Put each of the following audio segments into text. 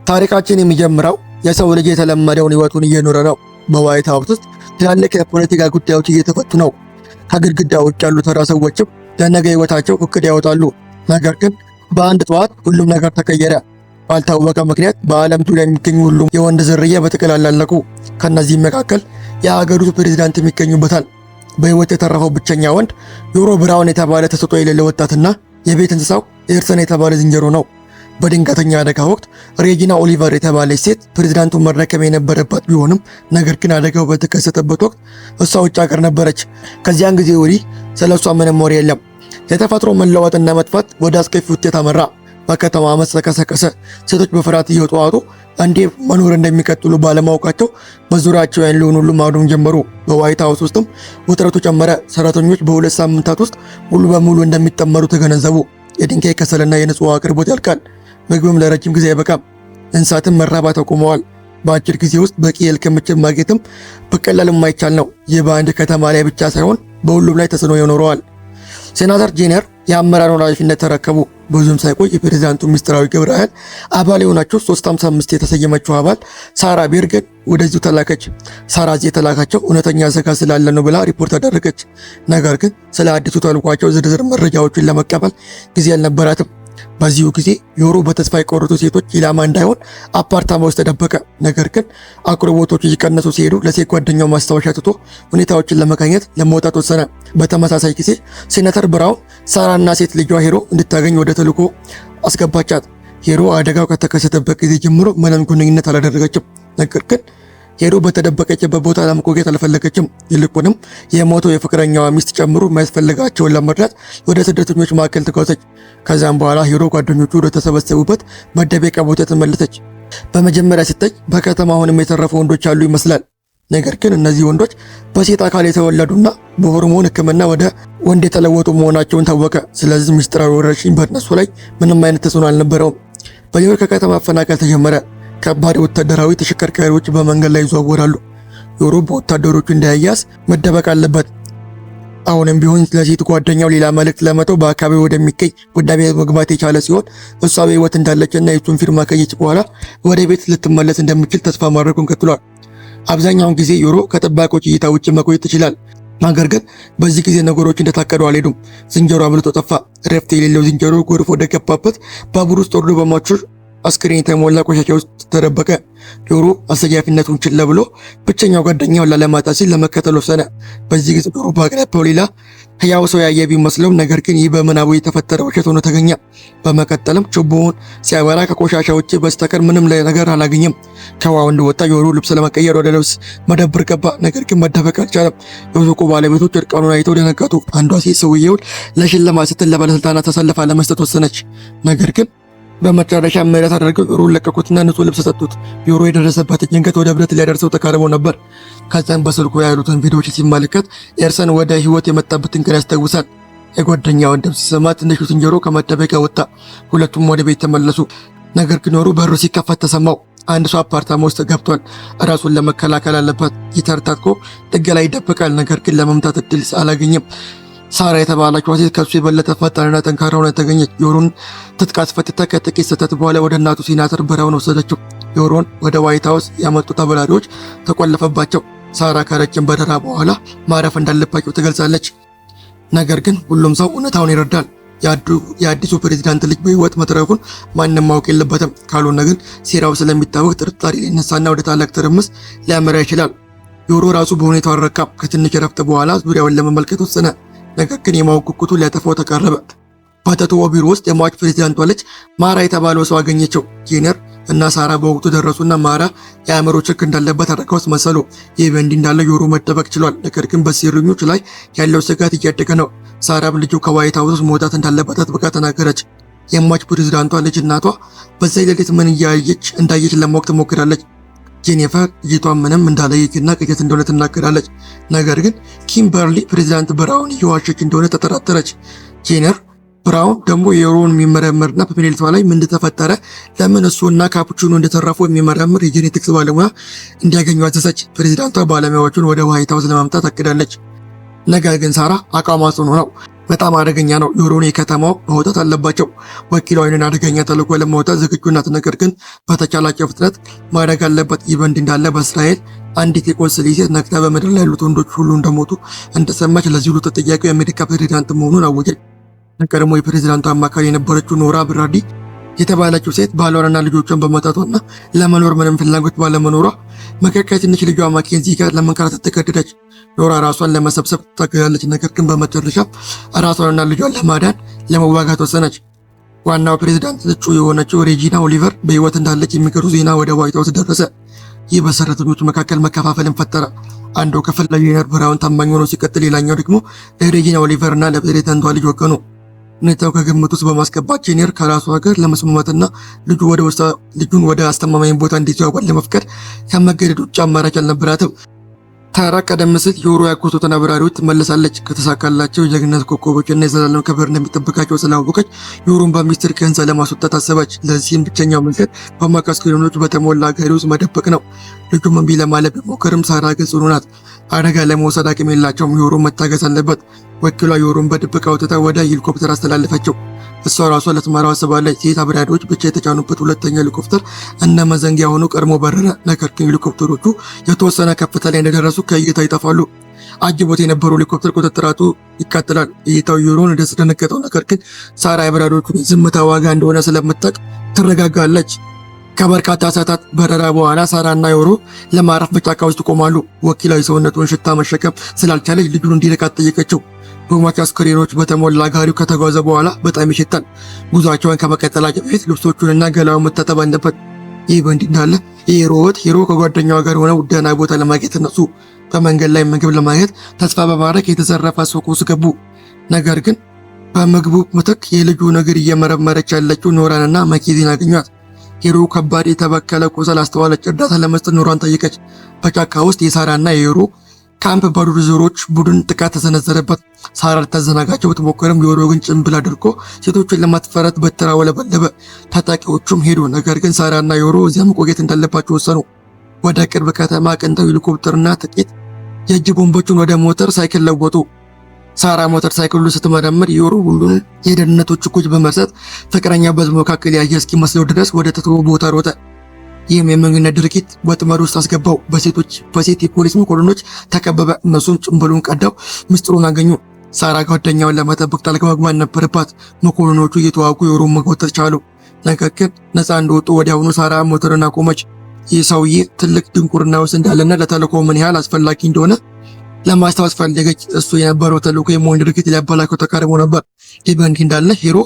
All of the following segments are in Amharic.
ታሪካችን የሚጀምረው የሰው ልጅ የተለመደውን ህይወቱን እየኖረ ነው። በዋይት ሃውስ ውስጥ ትላልቅ የፖለቲካ ጉዳዮች እየተፈቱ ነው። ከግድግዳ ውጭ ያሉ ተራ ሰዎችም ለነገ ህይወታቸው እቅድ ያወጣሉ። ነገር ግን በአንድ ጠዋት ሁሉም ነገር ተቀየረ። ባልታወቀ ምክንያት በዓለም ዙሪያ የሚገኙ ሁሉም የወንድ ዝርያ በጥቅል አላለቁ። ከነዚህም መካከል የሀገሪቱ ፕሬዝዳንት የሚገኙበታል። በህይወት የተረፈው ብቸኛ ወንድ ዮሮ ብራውን የተባለ ተሰጥኦ የሌለው ወጣትና የቤት እንስሳው ኤርሰን የተባለ ዝንጀሮ ነው። በድንገተኛ አደጋ ወቅት ሬጂና ኦሊቨር የተባለች ሴት ፕሬዝዳንቱን መረከም የነበረባት ቢሆንም ነገር ግን አደጋው በተከሰተበት ወቅት እሷ ውጭ ሀገር ነበረች። ከዚያን ጊዜ ወዲህ ስለ እሷ ምንም ወሬ የለም። የተፈጥሮ መለወጥና መጥፋት ወደ አስከፊ ውጤት አመራ። በከተማ አመፅ ተቀሰቀሰ። ሴቶች በፍርሃት እየተዋጡ እንዴ መኖር እንደሚቀጥሉ ባለማወቃቸው በዙሪያቸው ያለውን ሁሉ ማውደም ጀመሩ። በዋይት ሃውስ ውስጥም ውጥረቱ ጨመረ። ሰራተኞች በ2 ሳምንታት ውስጥ ሙሉ በሙሉ እንደሚጠመሩ ተገነዘቡ። የድንጋይ ከሰልና የንጹህ አቅርቦት ያልቃል። ምግብም ለረጅም ጊዜ አይበቃም። እንስሳትም መራባት አቁመዋል። በአጭር ጊዜ ውስጥ በቂ የእህል ክምችት ማግኘትም በቀላል የማይቻል ነው። ይህ በአንድ ከተማ ላይ ብቻ ሳይሆን በሁሉም ላይ ተጽዕኖ ይኖረዋል። ሴናተር ጄነር የአመራሩን ኃላፊነት ተረከቡ። ብዙም ሳይቆይ የፕሬዝዳንቱ ሚስጥራዊ ግብረ ኃይል አባል የሆናቸው 355 የተሰየመችው አባል ሳራ ቤርገን ወደዚሁ ተላከች። ሳራ እዚህ የተላካቸው እውነተኛ ስጋት ስላለ ነው ብላ ሪፖርት አደረገች። ነገር ግን ስለ አዲሱ ተልኳቸው ዝርዝር መረጃዎችን ለመቀበል ጊዜ አልነበራትም። በዚሁ ጊዜ ዮሮ በተስፋ የቆረጡ ሴቶች ኢላማ እንዳይሆን አፓርታማ ውስጥ ተደበቀ። ነገር ግን አቅርቦቶቹ እየቀነሱ ሲሄዱ ለሴት ጓደኛው ማስታወሻ ትቶ ሁኔታዎችን ለመቃኘት ለመውጣት ወሰነ። በተመሳሳይ ጊዜ ሴናተር ብራውን ሳራና ሴት ልጇ ሄሮ እንድታገኝ ወደ ተልዕኮ አስገባቻት። ሄሮ አደጋው ከተከሰተበት ጊዜ ጀምሮ ምንም ግንኙነት አላደረገችም። ነገር ግን ሄሮ በተደበቀችበት ቦታ ለመቆየት አልፈለገችም። ይልቁንም የሞተው የፍቅረኛዋ ሚስት ጨምሮ የሚያስፈልጋቸውን ለመርዳት ወደ ስደተኞች ማዕከል ተጓዘች። ከዚያም በኋላ ሄሮ ጓደኞቹ ወደ ተሰበሰቡበት መደበቂያ ቦታ ተመለሰች። በመጀመሪያ ሲታይ በከተማ አሁንም የተረፉ ወንዶች ያሉ ይመስላል። ነገር ግን እነዚህ ወንዶች በሴት አካል የተወለዱና በሆርሞን ሕክምና ወደ ወንድ የተለወጡ መሆናቸውን ታወቀ። ስለዚህ ምስጢራዊ ወረርሽኝ በእነሱ ላይ ምንም አይነት ተጽዕኖ አልነበረውም። በኒውዮርክ ከከተማ መፈናቀል ተጀመረ። ከባድ ወታደራዊ ተሽከርካሪዎች በመንገድ ላይ ይዘዋወራሉ። ዮሮ በወታደሮቹ እንዳይያዝ መደበቅ አለበት። አሁንም ቢሆን ለሴት ጓደኛው ሌላ መልእክት ለመተው በአካባቢው ወደሚገኝ ቡና ቤት መግባት የቻለ ሲሆን እሷ በህይወት እንዳለችና የሱን ፊርማ ካየች በኋላ ወደ ቤት ልትመለስ እንደምችል ተስፋ ማድረጉን ቀጥሏል። አብዛኛውን ጊዜ ዮሮ ከጠባቂዎች እይታ ውጭ መቆየት ይችላል። ነገር ግን በዚህ ጊዜ ነገሮች እንደታቀዱ አልሄዱም። ዝንጀሮ አምልጦ ጠፋ። ረፍት የሌለው ዝንጀሮ ጎርፍ ወደ ገባበት ባቡር ውስጥ ወርዶ በሟቾች አስክሬን የተሞላ ቆሻሻ ውስጥ ተደበቀ። ዮሮ አሰያፊነቱን ችላ ብሎ ብቸኛው ጓደኛውን ላለማጣት ሲል ለመከተል ወሰነ። በዚህ ጊዜ ዮሮ በአቅራቢያው ሌላ ሕያው ሰው ያየ ቢመስለውም ነገር ግን ይህ በምናቡ የተፈጠረ ውሸት ሆኖ ተገኘ። በመቀጠልም ችቦውን ሲያበራ ከቆሻሻዎች በስተቀር ምንም ነገር አላገኘም። ከውሃው እንደወጣ ዮሮ ልብስ ለመቀየር ወደ ልብስ መደብር ገባ። ነገር ግን መደበቅ አልቻለም። የሱቁ ባለቤቶች እርቃኑን አይተው ደነገጡ። አንዷ ሴት ሰውየውን ለሽልማት ስትል ለባለስልጣናት ተሰልፋ ለመስጠት ወሰነች። ነገር ግን በመጨረሻ ምህረት አድርገው ዮሮን ለቀቁትና ንጹህ ልብስ ሰጡት። ዮሮ የደረሰበት ጭንቀት ወደ እብደት ሊያደርሰው ተቃርቦ ነበር። ከዛም በስልኩ ያሉትን ቪዲዮዎች ሲመለከት ኤርሰን ወደ ህይወት የመጣበትን ቀን ያስታውሳል። የጓደኛውን ድምፅ ሲሰማ ትንሹ ዝንጀሮ ከመደበቂያ ወጣ። ሁለቱም ወደ ቤት ተመለሱ። ነገር ግን ዮሮ በሩ ሲከፈት ተሰማው። አንድ ሰው አፓርታማ ውስጥ ገብቷል። ራሱን ለመከላከል አለበት። ጊታር ታጥቆ ጥግ ላይ ይደበቃል። ነገር ግን ለመምታት እድል አላገኘም። ሳራ የተባለችው ሴት ከሱ የበለጠ ፈጣንና ጠንካራ ሆና ተገኘች። ዮሮን ትጥቅ አስፈትታ ከጥቂት ስህተት በኋላ ወደ እናቱ ሴናተር ብራውን ወሰደችው። ዮሮን ወደ ዋይት ሃውስ ያመጡት አበራሪዎች ተቆለፈባቸው። ሳራ ከረጅም በረራ በኋላ ማረፍ እንዳለባቸው ትገልጻለች። ነገር ግን ሁሉም ሰው እውነታውን ይረዳል። የአዲሱ ፕሬዝዳንት ልጅ በህይወት መትረፉን ማንም ማወቅ የለበትም። ካልሆነ ግን ሴራው ስለሚታወቅ ጥርጣሬ ሊነሳና ወደ ታላቅ ትርምስ ሊያመራ ይችላል። ዮሮ ራሱ በሁኔታው አልረካም። ከትንሽ ረፍት በኋላ ዙሪያውን ለመመልከት ወሰነ። ነገር ግን የማወቅ ጉጉቱ ሊያጠፋው ተቃረበ። በተተወ ቢሮ ውስጥ የሟች ፕሬዝዳንቷ ልጅ ማራ የተባለው ሰው አገኘችው። ጄነር እና ሳራ በወቅቱ ደረሱና ማራ የአእምሮ ችግር እንዳለበት አድርገው መሰሉ። ይህ በእንዲህ እንዳለ ዮሮ መደበቅ ችሏል። ነገር ግን በሴረኞች ላይ ያለው ስጋት እያደገ ነው። ሳራም ልጁ ከዋይት ሃውስ መውጣት እንዳለበት አጥብቃ ተናገረች። የሟች ፕሬዝዳንቷ ልጅ እናቷ በዛ ሌሊት ምን እንዳየች ለማወቅ ትሞክራለች። ጄኒፈር ልጅቷ ምንም እንዳላየችና ቅዠት እንደሆነ ትናገራለች። ነገር ግን ኪምበርሊ ፕሬዝዳንት ብራውን እየዋሸች እንደሆነ ተጠራጠረች። ጄነር ብራውን ደግሞ የዮሮን የሚመረምርና በፕሌቷ ላይ ምን እንደተፈጠረ ለምን እሱና ካፑቺኖ እንደተረፉ የሚመረምር የጄኔቲክስ ባለሙያ እንዲያገኙ አዘዘች። ፕሬዝዳንቷ ባለሙያዎቹን ወደ ዋይት ሃውስ ለማምጣት አቅዳለች። ነገር ግን ሳራ አቋሟ ጽኑ ነው። በጣም አደገኛ ነው። ዮሮን የከተማው መውጣት አለባቸው። ወኪሉ ይህንን አደገኛ ተልዕኮ ለመውጣት ዝግጁ ናት። ነገር ግን በተቻላቸው ፍጥነት ማድረግ አለበት። ይህ በእንዲህ እንዳለ በእስራኤል አንዲት የቆንስል ሴት ነቅታ በምድር ላይ ያሉት ወንዶች ሁሉ እንደሞቱ እንደሰማች ለዚህ ሁሉ ተጠያቂው የአሜሪካ ፕሬዚዳንት መሆኑን አወጀች። ቀድሞ የፕሬዚዳንቱ አማካሪ የነበረችው ኖራ ብራዲ የተባለችው ሴት ባሏንና ልጆቿን በመጣቷና ለመኖር ምንም ፍላጎት ባለመኖሯ መካከል ትንሽ ልጇ ማኬንዚ ጋር ለመንከራተት ተገደደች። ኖራ ራሷን ለመሰብሰብ ታገላለች። ነገር ግን በመጨረሻ ራሷንና ልጇን ለማዳን ለመዋጋት ወሰነች። ዋናው ፕሬዚዳንት እጩ የሆነችው ሬጂና ኦሊቨር በሕይወት እንዳለች የሚገርም ዜና ወደ ዋይት ሀውስ ደረሰ። ይህ በሰራተኞች መካከል መከፋፈልን ፈጠረ። አንዱ ክፍል ለጄነር ብራውን ታማኝ ሆኖ ሲቀጥል፣ ሌላኛው ደግሞ ለሬጂና ኦሊቨር እና ለፕሬዚዳንቷ ልጅ ወገኑ። ሁኔታው ከግምት ውስጥ በማስገባት ጄነር ከራሷ ጋር ለመስማማትና ልጁን ወደ አስተማማኝ ቦታ እንዲዘዋወር ለመፍቀድ ከመገደድ ውጭ አማራጭ አልነበራትም። ታራ ቀደም ሲል ዮሮ ያጎቱትን አብራሪዎች ትመለሳለች። ከተሳካላቸው የጀግንነት ኮከቦችና የዘላለም ክብር እንደሚጠብቃቸው ስላወቀች ዮሮን በሚስጥር ከህንፃ ለማስወጣት አሰበች። ለዚህም ብቸኛው መንገድ በማካስከሬኖች በተሞላ ጋሪ ውስጥ መደበቅ ነው። ልጁም እምቢ ለማለት ቢሞክርም ሳራ ግን ጽኑ ናት። አደጋ ለመውሰድ አቅም የላቸውም። ዮሮን መታገስ አለበት። ወኪሏ ዮሮን በድብቅ አውጥታ ወደ ሄሊኮፕተር አስተላለፈችው። እሷ ራሷ ልትመራው አስባለች። ሴት አብራሪዎች ብቻ የተጫኑበት ሁለተኛ ሄሊኮፕተር እነ መዘንጊያ ሆኖ ቀድሞ በረረ። ነገር ግን ሄሊኮፕተሮቹ የተወሰነ ከፍታ ላይ እንደደረሱ ከእይታ ይጠፋሉ። አጅቦት የነበረው ሄሊኮፕተር ቁጥጥራቱ ይቃጠላል። እይታው ዮሮን እንዳስደነገጠው፣ ነገር ግን ሳራ የአብራሪዎቹ ዝምታ ዋጋ እንደሆነ ስለምታውቅ ትረጋጋለች። ከበርካታ ሰዓታት በረራ በኋላ ሳራና ዮሮ ለማረፍ በጫካ ውስጥ ቆማሉ። ወኪላዊ ሰውነቱን ሽታ መሸከም ስላልቻለች ልጁን እንዲርቃት ጠየቀችው። በሟች አስከሬኖች በተሞላ ጋሪው ከተጓዘ በኋላ በጣም ይሸታል። ጉዟቸውን ከመቀጠላቸው በፊት ልብሶቹንና ገላውን መታጠብ አለበት። ይህ በእንዲህ እንዳለ ሂሮ ከጓደኛዋ ጋር ሆነው ደህና ቦታ ለማግኘት ተነሱ። በመንገድ ላይ ምግብ ለማግኘት ተስፋ በማድረግ የተዘረፈ ሱቅ ውስጥ ገቡ። ነገር ግን በምግቡ ምትክ የልጁን እግር እየመረመረች ያለችው ኖራንና መኬዚን አገኟት። ሂሮ ከባድ የተበከለ ቁስል አስተዋለች። እርዳታ ለመስጠት ኖራን ጠየቀች። በጫካ ውስጥ የሳራና የሂሮ ካምፕ በዱር ዞሮች ቡድን ጥቃት ተሰነዘረበት። ሳራ ልታዘናጋቸው ብትሞክርም ዮሮ ግን ጭንብል አድርጎ ሴቶችን ለማስፈራት በትር አውለበለበ። ታጣቂዎቹም ሄዱ። ነገር ግን ሳራና ዮሮ እዚያ መቆየት እንዳለባቸው ወሰኑ። ወደ ቅርብ ከተማ አቅንተው ሄሊኮፕተርና ጥቂት የእጅ ቦምቦችን ወደ ሞተር ሳይክል ለወጡ። ሳራ ሞተር ሳይክሉን ስትመረምር ዮሮ ሁሉን የደህንነቶች ችኮች በመርሳት ፍቅረኛ በሕዝቡ መካከል ያየ እስኪመስለው ድረስ ወደ ተተወ ቦታ ሮጠ። ይህም የመንገድ ድርጊት ወጥመድ ውስጥ አስገባው። በሴት የፖሊስ መኮንኖች ተከበበ። እነሱም ጭንብሉን ቀዳው ምስጢሩን አገኙ። ሳራ ጓደኛውን ለመጠበቅ ጣልቃ መግባት ነበረባት። መኮንኖቹ እየተዋጉ ዮሮን መጎተት ቻሉ። ነገር ግን ነፃ እንደወጡ ወዲያውኑ ሳራ ሞተርን አቆመች። ይህ ሰውዬ ትልቅ ድንቁርና ውስጥ እንዳለና ለተልዕኮ ምን ያህል አስፈላጊ እንደሆነ ለማስታወስ ፈለገች። እሱ የነበረው ተልዕኮ የመሆን ድርጊት ሊያበላሸው ተቃርቦ ነበር። ይህ በእንዲህ እንዳለ ሂሮ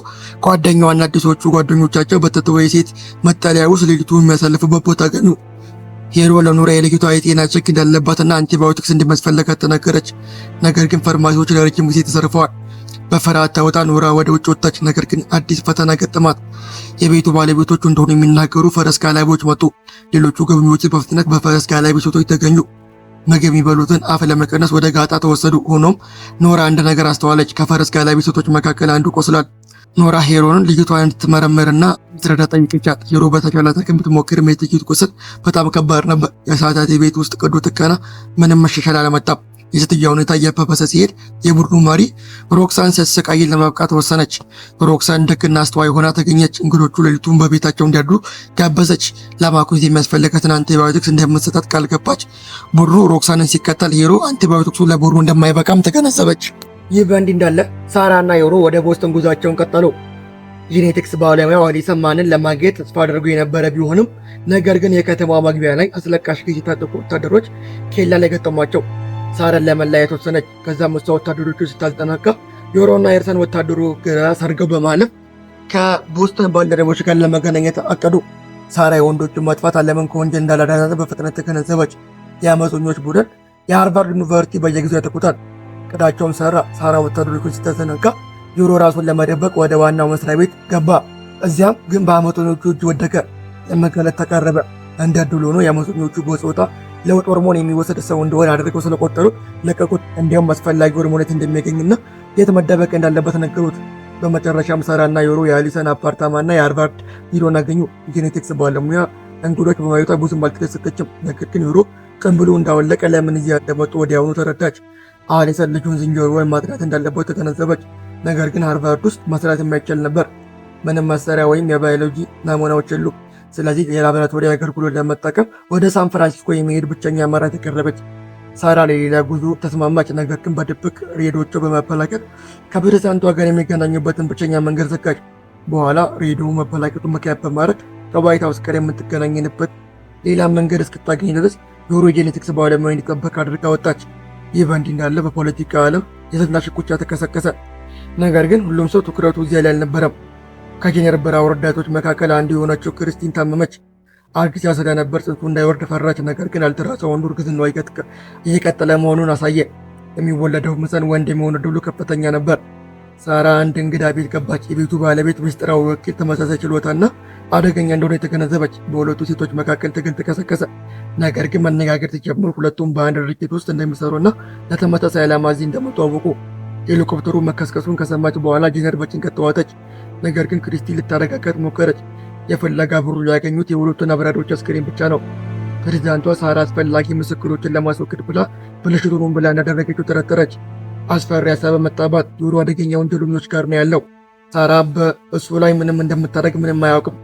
ጓደኛዋና አዲሶቹ ጓደኞቻቸው በተተወ የሴት መጠለያ ውስጥ ሌሊቱን የሚያሳልፉበት ቦታ አገኙ። ሂሮ ለኖራ የልጅቷ የጤና ችግር እንዳለባትና አንቲባዮቲክስ እንደሚያስፈልጋት ተነገረች። ነገር ግን ፋርማሲዎች ለረጅም ጊዜ ተዘርፈዋል። በፍርሃት ተውጣ ኖራ ወደ ውጭ ወጣች። ነገር ግን አዲስ ፈተና ገጠማት። የቤቱ ባለቤቶቹ እንደሆኑ የሚናገሩ ፈረስ ጋላቢዎች መጡ። ሌሎቹ ጎብኚዎች በፍጥነት በፈረስ ጋላቢ ሴቶች ተገኙ። ምግብ የሚበሉትን አፍ ለመቀነስ ወደ ጋጣ ተወሰዱ። ሆኖም ኖራ አንድ ነገር አስተዋለች። ከፈረስ ጋላቢ ሴቶች መካከል አንዱ ቆስሏል። ኖራ ሂሮን ልጅቷን እንድትመረምርና እንድትረዳ ጠየቀቻት። ሂሮ በተቻላት አቅም ብትሞክርም የጥይት ቁስል በጣም ከባድ ነበር። የሰዓታት የቤት ውስጥ ቀዶ ጥገና ምንም መሻሻል አላመጣም። የሴትዮዋ ሁኔታ እያባባሰ ሲሄድ የቡድኑ መሪ ሮክሳን ስትሰቃይ ለማብቃት ወሰነች። ሮክሳን ደግና አስተዋይ ሆና ተገኘች። እንግዶቹ ሌሊቱን በቤታቸው እንዲያድሩ ጋበዘች። ለማኩት የሚያስፈልጋትን አንቲባዮቲክስ እንደምትሰጣት ቃል ገባች። ቡድኑ ሮክሳንን ሲከተል ሂሮ አንቲባዮቲክሱ ለቡድኑ እንደማይበቃም ተገነዘበች። ይህ በእንዲህ እንዳለ ሳራና ዮሮ ወደ ቦስተን ጉዟቸውን ቀጠሉ። ጄኔቲክስ ባለሙያው አሊሰን ማንን ለማግኘት ተስፋ አድርጎ የነበረ ቢሆንም ነገር ግን የከተማዋ መግቢያ ላይ አስለቃሽ ጊዜ የታጠቁ ወታደሮች ኬላ ላይ ገጠሟቸው። ሳራን ለመለያየት ወሰነች። ከዛም እሷ ወታደሮቹ ስታስጠናካ ዮሮና ኤርሰን ወታደሩ ግራ ሰርገው በማለፍ ከቦስተን ባልደረቦች ጋር ለመገናኘት አቀዱ። ሳራ የወንዶቹን ማጥፋት ዓለምን ከወንጀል እንዳላዳናት በፍጥነት ተገነዘበች። የአመፀኞች ቡድን የሃርቫርድ ዩኒቨርሲቲ በየጊዜው ያጠቁታል። ቅዳቸውን ሰራ። ሳራ ወታደሮቹን ስትዘናጋ ዮሮ ራሱን ለመደበቅ ወደ ዋናው መስሪያ ቤት ገባ። እዚያም ግን በአመፀኞቹ እጅ ወደቀ። ለመገለጥ ተቃረበ። እንደ ዕድል ሆኖ የአመፀኞቹ በጾታ ለውጥ ሆርሞን የሚወሰድ ሰው እንደሆነ አድርገው ስለቆጠሩት ለቀቁት። እንዲያውም አስፈላጊ ሆርሞኔት እንደሚያገኝና የት መደበቅ እንዳለበት ነገሩት። በመጨረሻም ሳራና ዮሮ የአሊሰን አፓርታማና የሃርቫርድ ቢሮን አገኙ። ጄኔቲክስ ባለሙያ እንግዶች በማየቷ ብዙም አልተደሰተችም። ነገር ግን ዮሮ ጭንብሉ እንዳወለቀ ለምን እዚያ እንደመጡ ወዲያውኑ ተረዳች። አሊሰን ልጁን ዝንጀሮውን ማጥናት እንዳለበት ተገነዘበች። ነገር ግን ሃርቫርድ ውስጥ መስራት የማይቻል ነበር። ምንም መሳሪያ ወይም የባዮሎጂ ናሙናዎች የሉም። ስለዚህ የላቦራቶሪ አገልግሎት ለመጠቀም ወደ ሳን ፍራንሲስኮ የሚሄድ ብቸኛ አማራጭ ተቀረበች። ሳራ ለሌላ ጉዞ ተስማማች። ነገር ግን በድብቅ ሬዲዮቹ በመበላሸት ከፕሬዝዳንቷ ጋር የሚገናኙበትን ብቸኛ መንገድ ዘጋች። በኋላ ሬዲዮ መበላሸቱ ምክንያት በማድረግ ከዋይት ሀውስ ጋር የምትገናኝበት ሌላ መንገድ እስክታገኝ ድረስ የዩሮጄኔቲክስ ባለሙያ እንዲጠበቅ አድርጋ ወጣች። ይህ በእንዲህ እንዳለ በፖለቲካ ዓለም የዝና ሽኩቻ ተቀሰቀሰ። ነገር ግን ሁሉም ሰው ትኩረቱ እዚያ ላይ አልነበረም። ከጄኔራል ብራውን ረዳቶች መካከል አንዱ የሆነችው ክርስቲን ታመመች። አርግዛ ስለነበር ጽንሱ እንዳይወርድ ፈራች። ነገር ግን አልትራሳውንዱ እርግዝናዋ እየቀጠለ መሆኑን አሳየ። የሚወለደው ሕፃን ወንድ የመሆን ዕድሉ ከፍተኛ ነበር። ሳራ አንድ እንግዳ ቤት ገባች። የቤቱ ባለቤት ምስጢራዊ ወኪል ተመሳሳይ ችሎታና አደገኛ እንደሆነ የተገነዘበች። በሁለቱ ሴቶች መካከል ትግል ተቀሰቀሰ። ነገር ግን መነጋገር ሲጀምሩ ሁለቱም በአንድ ድርጅት ውስጥ እንደሚሰሩና ለተመሳሳይ ዓላማ እዚህ እንደመጡ አወቁ። ሄሊኮፕተሩ መከስከሱን ከሰማች በኋላ ጄኔራል በጭንቀት ተዋጠች። ነገር ግን ክርስቲን ልታረጋጋት ሞከረች። የፍለጋ ብሩ ያገኙት የሁለቱን አብራሪዎች አስክሬን ብቻ ነው። ፕሬዝዳንቷ ሳራ አስፈላጊ ምስክሮችን ለማስወገድ ብላ ብልሽቱን ብላ እንዳደረገችው ጠረጠረች። አስፈሪ ሀሳብ መጣባት። ጆሮ አደገኛ ወንጀለኞች ጋር ነው ያለው። ሳራ በእሱ ላይ ምንም እንደምታደርግ ምንም አያውቅም።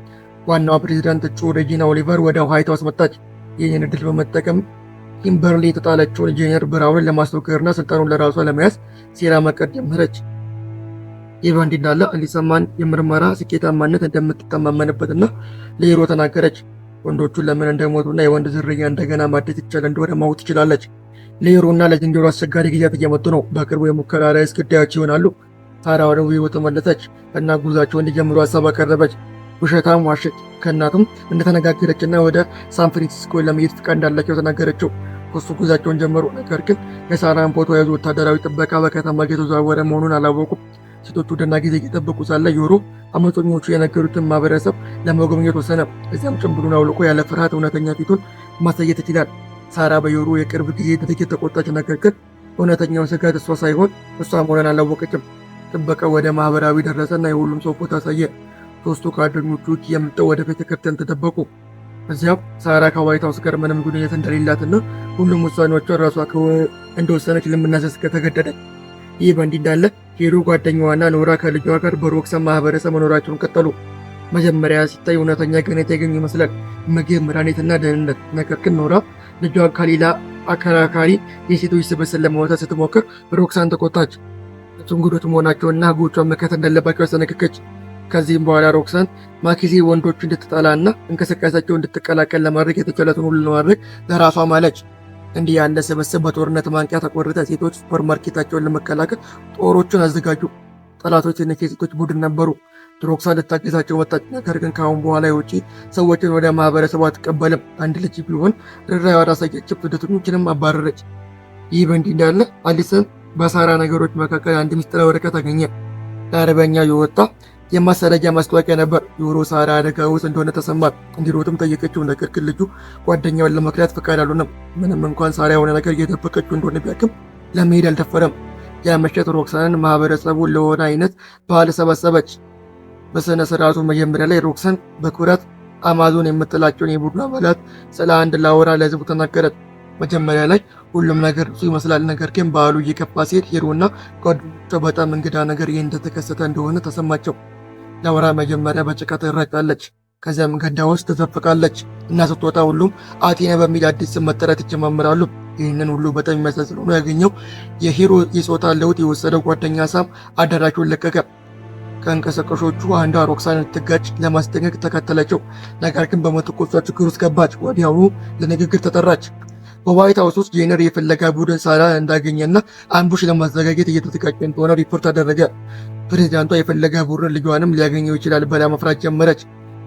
ዋናዋ ፕሬዝዳንት እጩ ሬጂና ኦሊቨር ወደ ዋይት ሀውስ መጣች። ይህን ዕድል በመጠቀም ኪምበርሊ የተጣለችውን ጄኔራል ብራውንን ለማስወገድና ስልጣኑን ለራሷ ለመያዝ ሴራ መቀድ ጀመረች። ይህ በእንዲህ እንዳለ አሊሰማን የምርመራ ስኬታማነት እንደምትተማመንበትና ለሂሮ ተናገረች። ወንዶቹን ለምን እንደሞቱና የወንድ ዝርያ እንደገና ማደስ ይቻል እንደሆነ ማወቅ ትችላለች። ለሂሮና ለዝንጀሮ አስቸጋሪ ጊዜያት እየመጡ ነው። በቅርቡ የሙከራ ርዕሰ ጉዳዮች ይሆናሉ። ሳራ ወደ ዊዎ ተመለሰች እና ጉዟቸውን እንዲጀምሩ ሀሳብ አቀረበች። ውሸታም ዋሸች። ከእናቱም እንደተነጋገረችና ወደ ሳን ፍራንሲስኮ ለመሄድ ፍቃድ እንዳላቸው ተናገረችው። እሱ ጉዟቸውን ጀመሩ። ነገር ግን የሳራን ፎቶ የያዙ ወታደራዊ ጥበቃ በከተማ እየተዘዋወረ መሆኑን አላወቁም። ሴቶቹ ደህና ጊዜ እየጠበቁ ሳለ ሂሮ አመፀኞቹ የነገሩትን ማህበረሰብ ለመጎብኘት ወሰነ። እዚያም ጭንብሉን አውልቆ ያለ ፍርሃት እውነተኛ ፊቱን ማሳየት ይችላል። ሳራ በሂሮ የቅርብ ጊዜ ድርጊት ተቆጣች። ነገር ግን እውነተኛው ስጋት እሷ ሳይሆን እሷ መሆኗን አላወቀችም። ጥበቃው ወደ ማህበራዊ ደረሰና የሁሉም ሰው ፎቶ አሳየ። ሶስቱ ጓደኞቹ የምጠው ወደ ቤተክርስቲያን ተደበቁ። እዚያም ሳራ ከዋይት ሀውስ ጋር ምንም ግንኙነት እንደሌላትና ሁሉም ውሳኔዎቿን ራሷ እንደወሰነች ለመናዘዝ ከተገደደች። ይህ በእንዲህ እንዳለ ሂሮ ጓደኛዋና ኖራ ከልጇ ጋር በሮክሰን ማህበረሰብ መኖራቸውን ቀጠሉ። መጀመሪያ ሲታይ እውነተኛ ገነት ያገኙ ይመስላል፣ ምግብ፣ መድኃኒትና ደህንነት። ነገር ግን ኖራ ልጇን ከሌላ አከራካሪ የሴቶች ስብስብ ለማውጣት ስትሞክር ሮክሳን ተቆጣች። እንግዶች መሆናቸውና ህጎቿን መከተል እንዳለባቸው አስጠነቀቀች። ከዚህም በኋላ ሮክሳን ማኪዜ ወንዶች እንድትጠላና እንቅስቃሴያቸው እንድትቀላቀል ለማድረግ የተቻላትን ሁሉ ለማድረግ ለራሷ ማለች። እንዲህ ያለ ስብስብ በጦርነት ማንቂያ ተቆረጠ። ሴቶች ሱፐርማርኬታቸውን ለመቀላቀል ጦሮቹን አዘጋጁ። ጠላቶች ትንሽ የሴቶች ቡድን ነበሩ። ሮክሳን ልታገዛቸው ወጣች። ነገር ግን ከአሁን በኋላ የውጪ ሰዎችን ወደ ማህበረሰቡ አትቀበልም። አንድ ልጅ ቢሆን ርኅራኄ አሳየችም። ስደተኞችንም አባረረች። ይህ በእንዲህ እንዳለ አሊሰን በሳራ ነገሮች መካከል አንድ ምስጢራዊ ወረቀት አገኘ። ለአረበኛ የወጣ የማሰረጃ ማስታወቂያ ነበር። ሂሮ ሳራ አደጋ ውስጥ እንደሆነ ተሰማት። እንዲሮጥም ጠየቀችው። ነገር ግን ልጁ ጓደኛውን ለመክዳት ፈቃድ አልሆነም። ምንም እንኳን ሳራ የሆነ ነገር እየደበቀችው እንደሆነ ቢያውቅም ለመሄድ አልደፈረም። ያ ምሽት ሮክሳንን ማህበረሰቡን ለሆነ አይነት ባህል ሰበሰበች። በሥነ ሥርዓቱ መጀመሪያ ላይ ሮክሳን በኩራት አማዞን የምትላቸውን የቡድኑ አባላት ስለ አንድ ላውራ ለህዝቡ ተናገረች። መጀመሪያ ላይ ሁሉም ነገር እሱ ይመስላል። ነገር ግን በዓሉ እየከፋ ሲሄድ ሂሮና ጓደኞቿ በጣም እንግዳ ነገር ይህ እንደተከሰተ እንደሆነ ተሰማቸው። ላውራ መጀመሪያ በጭቃ ትረጫለች፣ ከዚያም ገንዳ ውስጥ ትዘፍቃለች እና ስትወጣ ሁሉም አቴና በሚል አዲስ ስም መጠራት ይጀማምራሉ። ይህንን ሁሉ በጣም የሚያሳዝን ሆኖ ያገኘው የሂሮ የጾታ ለውጥ የወሰደው ጓደኛ ሳም አዳራሹን ለቀቀ። ከእንቀሳቃሾቹ አንዷ ሮክሳን ልትጋጭ ለማስጠንቀቅ ተከተለችው። ነገር ግን በምትኩ እሷ ችግር ውስጥ ገባች። ወዲያውኑ ለንግግር ተጠራች። በዋይት ሀውስ ውስጥ ጄኔራል የፍለጋ ቡድን ሳራ እንዳገኘና አምቡሽ ለማዘጋጀት እየተዘጋጀ እንደሆነ ሪፖርት አደረገ። ፕሬዝዳንቷ የፍለጋ ቡድን ልጇንም ሊያገኘው ይችላል ብላ መፍራት ጀመረች።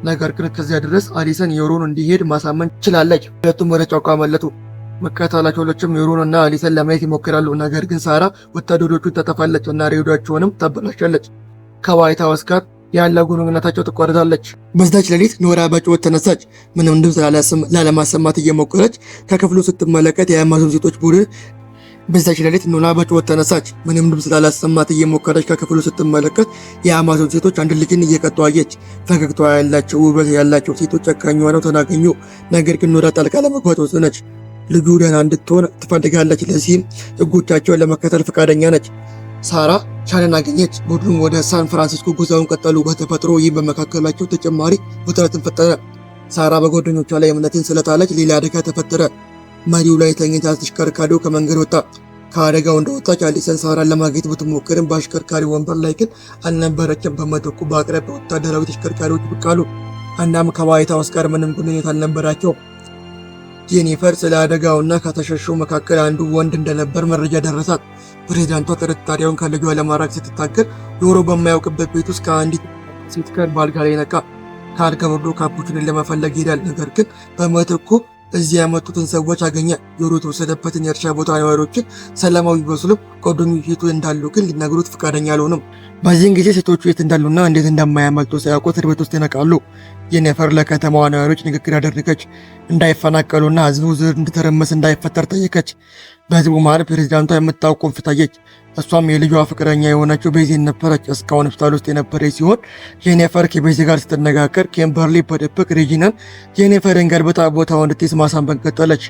ነገር ግን ከዚያ ድረስ አሊሰን ሂሮን እንዲሄድ ማሳመን ችላለች። ሁለቱም ወደ ጫካ አመለጡ። መከታተላቸውም ሂሮን እና አሊሰን ለማየት ይሞክራሉ። ነገር ግን ሳራ ወታደሮቹን ተጠፋለች እና ሬዲዮአቸውንም ታበላሻለች። ከዋይት ሀውስ ጋር ያለው ግንኙነታቸው ትቋረጣለች። በዛች ሌሊት ኖራ በጩኸት ተነሳች። ምንም ድምፅ ላለማሰማት እየሞከረች ከክፍሉ ስትመለከት የአማዞን ሴቶች ቡድን በዛች ሌሊት ኖራ በጩኸት ተነሳች። ምንም ድምፅ ላለማሰማት እየሞከረች ከክፍሉ ስትመለከት የአማዞን ሴቶች አንድ ልጅን እየቀጡ አየች። ፈገግታ ያላቸው ውበት ያላቸው ሴቶች ጨካኝ ሆነው ተናገኙ። ነገር ግን ኖራ ጣልቃ ለመግባት ወሰነች። ልጁ ደህና እንድትሆን ትፈልጋለች። ለዚህም ህጎቻቸውን ለመከተል ፈቃደኛ ነች። ሳራ ቻለን አገኘች። ቡድኑም ወደ ሳን ፍራንሲስኮ ጉዞውን ቀጠሉ። በተፈጥሮ ይህ በመካከላቸው ተጨማሪ ውጥረትን ፈጠረ። ሳራ በጓደኞቿ ላይ እምነትን ስለጣለች ሌላ አደጋ ተፈጠረ። መሪው ላይ ተኝታ ተሽከርካሪው ከመንገድ ወጣ። ከአደጋው እንደወጣች አሊሰን ሳራን ለማግኘት ብትሞክርም በአሽከርካሪ ወንበር ላይ ግን አልነበረችም። በምትኩ በአቅራቢያ ወታደራዊ ተሽከርካሪዎች ብቅ አሉ። እናም ከዋይት ሃውስ ጋር ምንም ግንኙነት አልነበራቸው። ጄኒፈር ስለ አደጋውና ከተሸሹ መካከል አንዱ ወንድ እንደነበር መረጃ ደረሳት። ፕሬዝዳንቷ ጥርጣሬውን ከልጇ ለማራቅ ስትታገል ዮሮ በማያውቅበት ቤት ውስጥ ከአንዲት ሴት ጋር በአልጋ ላይ ነቃ። ከአልጋ ወርዶ ካፑችንን ለመፈለግ ይሄዳል። ነገር ግን በምትኩ እዚህ ያመጡትን ሰዎች አገኘ። ዮሮ የተወሰደበትን የእርሻ ቦታ ነዋሪዎችን ሰላማዊ ቢመስሉም ጓደኞቹ የት እንዳሉ ግን ሊነግሩት ፈቃደኛ አልሆኑም። በዚህን ጊዜ ሴቶቹ የት እንዳሉና እንዴት እንደማያመልጡ ሳያውቁ እስር ቤት ውስጥ ይነቃሉ። ጄኒፈር ለከተማዋ ነዋሪዎች ንግግር ያደረገች፣ እንዳይፈናቀሉና ህዝቡ ዝር እንዲተረመስ እንዳይፈጠር ጠየቀች። በህዝቡ መሃል ፕሬዝዳንቷ የምታውቅ ቁንፍ ታየች። እሷም የልጇ ፍቅረኛ የሆነችው ቤዚን ነበረች። እስካሁን ሆስፒታል ውስጥ የነበረች ሲሆን ጄኒፈር ከቤዚ ጋር ስትነጋገር ኪምበርሊ በድብቅ ሬጂናን ጄኒፈርን ገልብጣ ቦታውን እንድትይዝ ማሳመን ቀጠለች።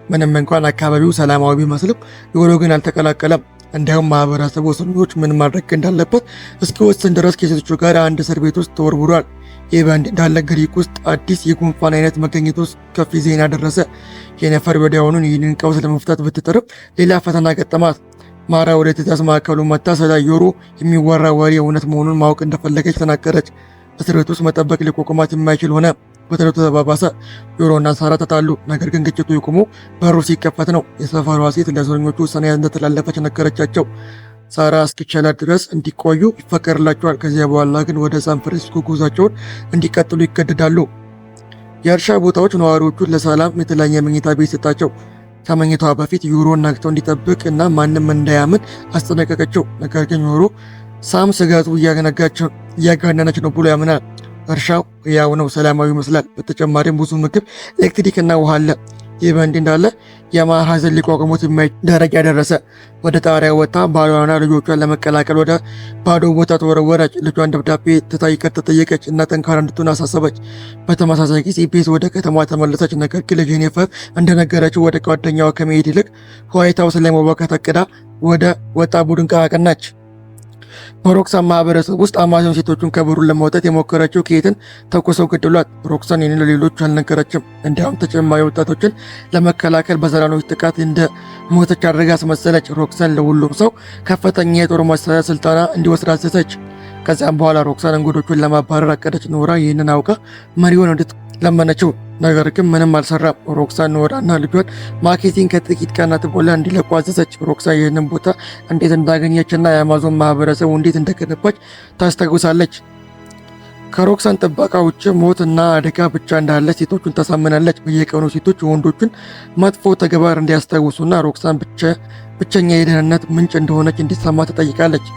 ምንም እንኳን አካባቢው ሰላማዊ ቢመስልም ዮሮ ግን አልተቀላቀለም። እንዲያውም ማህበረሰቡ እስረኞች ምን ማድረግ እንዳለበት እስኪወስን ድረስ ከሴቶቹ ጋር አንድ እስር ቤት ውስጥ ተወርውሯል። ይህ በእንዲህ እንዳለ ግሪክ ውስጥ አዲስ የጉንፋን አይነት መገኘቱ ከፊ ዜና ደረሰ። ጄኒፈር ወዲያውኑ ይህንን ቀውስ ለመፍታት ብትጥርም ሌላ ፈተና ገጠማት። ማራ ወደ ትዕዛዝ ማዕከሉ መጥታ ስለ ዮሮ የሚወራ ወሬ እውነት መሆኑን ማወቅ እንደፈለገች ተናገረች። እስር ቤት ውስጥ መጠበቅ ሊቋቋማት የማይችል ሆነ። ውጥረቱ ተባባሰ። ዮሮና ሳራ ተጣሉ። ነገር ግን ግጭቱ የቆመው በሩ ሲከፈት ነው። የሰፈሯ ሴት ለእስረኞቹ ውሳኔ እንደተላለፈች ነገረቻቸው። ሳራ እስኪቻላት ድረስ እንዲቆዩ ይፈቀድላቸዋል። ከዚያ በኋላ ግን ወደ ሳን ፍራንሲስኮ ጉዟቸውን እንዲቀጥሉ ይገደዳሉ። የእርሻ ቦታዎች ነዋሪዎቹን ለሰላም የተለያየ መኝታ ቤት ሰጣቸው። ከመኝታዋ በፊት ዮሮን ነቅተው እንዲጠብቅ እና ማንም እንዳያምን አስጠነቀቀችው። ነገር ግን ዮሮ ሳም ስጋቱ እያጋነነች ነው ብሎ ያምናል። እርሻው ያው ነው፣ ሰላማዊ ይመስላል። በተጨማሪም ብዙ ምግብ፣ ኤሌክትሪክ እና ውሃ አለ። ይህ በእንዲህ እንዳለ የማር ሐዘን ሊቋቋሙት የማይችል ደረጃ ደረሰ። ወደ ጣሪያ ወጥታ ባሏና ልጆቿን ለመቀላቀል ወደ ባዶ ቦታ ተወረወረች። ልጇን ደብዳቤ ትታ ይቅርታ ጠየቀች እና ጠንካራ እንድትሆን አሳሰበች። በተመሳሳይ ጊዜ ቤዝ ወደ ከተማ ተመለሰች። ነገር ግን ለጄኒፈር እንደነገረችው ወደ ጓደኛዋ ከመሄድ ይልቅ ዋይት ሃውስ ላይ መዋጋት አቅዳ ወደ ወጣ ቡድን ቀላቀለች። በሮክሳን ማህበረሰብ ውስጥ አማዞን ሴቶቹን ከበሩ ለማውጣት የሞከረችው ኬትን ተኩሰው ገደሏት። ሮክሳን ይህንን ለሌሎች አልነገረችም። እንዲያውም ተጨማሪ ወጣቶችን ለመከላከል በዘራኖች ጥቃት እንደ ሞተች አድርጋ አስመሰለች። ሮክሳን ለሁሉም ሰው ከፍተኛ የጦር መሳሪያ ስልጠና እንዲወስድ አዘዘች። ከዚያም በኋላ ሮክሳን እንግዶቹን ለማባረር አቀደች። ኖራ ይህንን አውቃ መሪውን እንድትለመነችው፣ ነገር ግን ምንም አልሰራም። ሮክሳን ኖራና ልጇን ማኬቲን ከጥቂት ቀናት በኋላ እንዲለቁ አዘዘች። ሮክሳን ይህንን ቦታ እንዴት እንዳገኘችና የአማዞን ማህበረሰቡ እንዴት እንደገነባች ታስታውሳለች። ከሮክሳን ጥበቃ ውጭ ሞት እና አደጋ ብቻ እንዳለ ሴቶቹን ታሳምናለች። በየቀኑ ሴቶች የወንዶችን መጥፎ ተግባር እንዲያስታውሱና ሮክሳን ብቸኛ የደህንነት ምንጭ እንደሆነች እንዲሰማ ትጠይቃለች።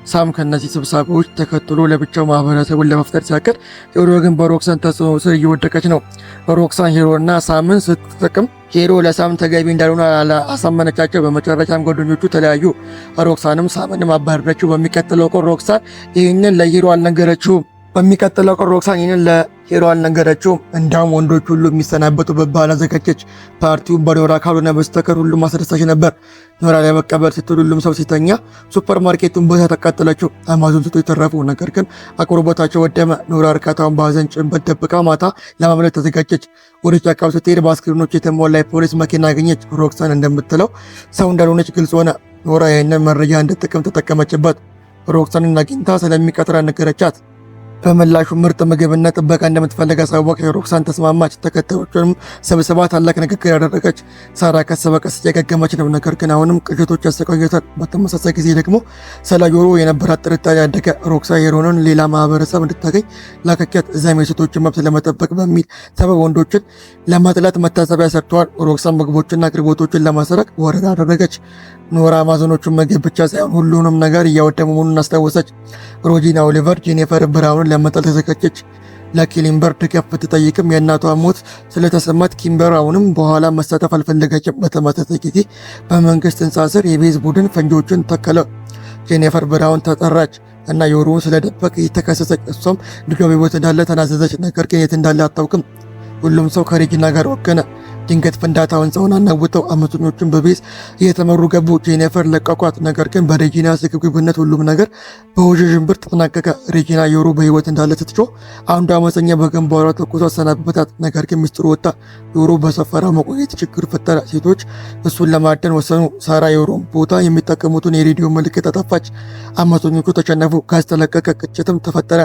ሳም ከነዚህ ስብሰባዎች ተከትሎ ለብቻው ማህበረሰቡን ለመፍጠር ሲያቀድ፣ ዮሮ ግን በሮክሳን ተጽዕኖ ስር እየወደቀች ነው። ሮክሳን ሄሮና ሳምን ስትጠቅም ሄሮ ለሳም ተገቢ እንዳልሆነ አሳመነቻቸው። በመጨረሻም ጓደኞቹ ተለያዩ። ሮክሳንም ሳምንም አባረረችው። በሚቀጥለው ቀን ሮክሳን ይህንን ለሄሮ አልነገረችውም። እንዲያውም ወንዶች ሁሉ የሚሰናበቱበት ባህል አዘጋጀች። ፓርቲውን በኖራ ካልሆነ በስተቀር ሁሉም አስደሳች ነበር። ኖራ ለመቀበል ስትል ሁሉም ሰው ሲተኛ ሱፐርማርኬቱን ቦታ ተቃጠለችው። አማዞን ሴቶች ተረፉ፣ ነገር ግን አቅርቦታቸው ወደመ። ኖራ እርካታውን በሀዘን ጭንበት ደብቃ ማታ ለማምለጥ ተዘጋጀች። ወደ ጫካው ስትሄድ በአስክሬኖች የተሞላ የፖሊስ መኪና አገኘች። ሮክሳን እንደምትለው ሰው እንዳልሆነች ግልጽ ሆነ። ኖራ ይህንን መረጃ እንደ ጥቅም ተጠቀመችበት። ሮክሳንን አግኝታ ስለሚቀጥራ ነገረቻት። በምላሹ ምርጥ ምግብና ጥበቃ እንደምትፈልግ አሳወቀ። ሮክሳን ተስማማች። ተከታዮቿንም ሰብስባ ታላቅ ንግግር ያደረገች። ሳራ ቀስ በቀስ እያገገመች ነው፣ ነገር ግን አሁንም ቅዠቶች ያሰቃዩታል። በተመሳሳይ ጊዜ ደግሞ ስለ ዮሮ የነበራት ጥርጣሬ ያደገ። ሮክሳን ዮሮንን ሌላ ማህበረሰብ እንድታገኝ ላከቻት። እዚያም የሴቶችን መብት ለመጠበቅ በሚል ሰበብ ወንዶችን ለማጥላት መታሰቢያ ሰርተዋል። ሮክሳን ምግቦችና አቅርቦቶችን ለማሰረቅ ወረራ አደረገች። ኖራ አማዞኖቹን ምግብ ብቻ ሳይሆን ሁሉንም ነገር እያወደሙ መሆኑን አስታወሰች። ሮጂና ኦሊቨር ጄኒፈር ብራውንን ለመጣል ተዘጋጀች። ለኪምበር ድጋፍ ብትጠይቅም የእናቷ ሞት ስለተሰማት ኪምበር አሁንም በኋላ መሳተፍ አልፈለገችም። በተመሳሳይ ጊዜ በመንግስት ህንፃ ስር የቤዝ ቡድን ፈንጂዎችን ተከለ። ጄኒፈር ብራውን ተጠራች እና ዮሮውን ስለደበቅ ተከሰሰች። እሷም ልጇ በሕይወት እንዳለ ተናዘዘች፣ ነገር ግን የት እንዳለ አታውቅም። ሁሉም ሰው ከሬጂና ጋር ወገነ። ድንገት ፍንዳታው ሕንፃውን አናውጠው። አመፀኞቹን በቤዝ እየተመሩ ገቡ። ጄኒፈር ለቀቋት። ነገር ግን በሬጂና ስግብግብነት ሁሉም ነገር በውዥንብር ተጠናቀቀ። ሬጂና ዮሮ በህይወት እንዳለ ስትጮህ አንዱ አመፀኛ በግንባሯ ተኩሶ አሰናበታት። ነገር ግን ሚስጥሩ ወጣ። ዮሮ በሰፈራ መቆየት ችግር ፈጠረ። ሴቶች እሱን ለማደን ወሰኑ። ሳራ ዮሮን ቦታ የሚጠቀሙትን የሬዲዮ ምልክት አጠፋች። አመፀኞቹ ተሸነፉ። ጋዝ ተለቀቀ። ግጭትም ተፈጠረ።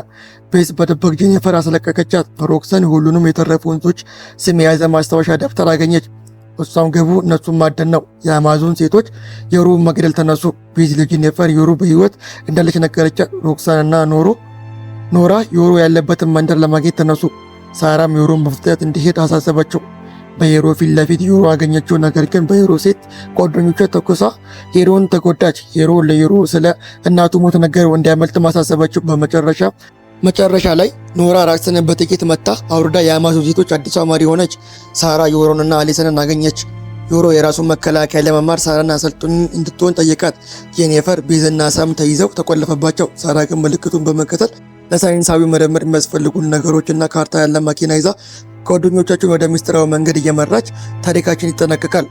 ቤዝ በድብቅ ጄኒፈር አስለቀቀቻት። ሮክሰን ሁሉንም የተረፉ ወንዞች ስም የያዘ ማስታወሻ ደብተር አገኘች። እሷም ገቡ። እነሱም ማደን ነው። የአማዞን ሴቶች ዮሮን መግደል ተነሱ። ቤዝ ለጄኒፈር ዮሮ በህይወት እንዳለች ነገረቻት። ሮክሰን እና ኖራ ዮሮ ያለበትን መንደር ለማግኘት ተነሱ። ሳራም ዮሮን በፍጥነት እንዲሄድ አሳሰበችው። በዮሮ ፊት ለፊት ዮሮ አገኘችው። ነገር ግን በዮሮ ሴት ጓደኞቿ ተኩሳ ዮሮን ተጎዳች። ዮሮ ስለ እናቱ ሞት ነገረው። እንዲያመልጥ ማሳሰበችው። መጨረሻ ላይ ኖራ ራክሰንን በጥቂት መታ አውርዳ የአማዞን ሴቶች አዲሷ መሪ ሆነች። ሳራ ዮሮንና አሊሰንን አገኘች። ዮሮ የራሱን መከላከያ ለመማር ሳራን አሰልጣኝ እንድትሆን ጠየቃት። ጄኒፈር፣ ቤዝና ሳም ተይዘው ተቆለፈባቸው። ሳራ ግን ምልክቱን በመከተል ለሳይንሳዊ ምርምር የሚያስፈልጉ ነገሮችና ካርታ ያለ መኪና ይዛ ጓደኞቻችን ወደ ምስጢራዊ መንገድ እየመራች ታሪካችን ይጠናቀቃል።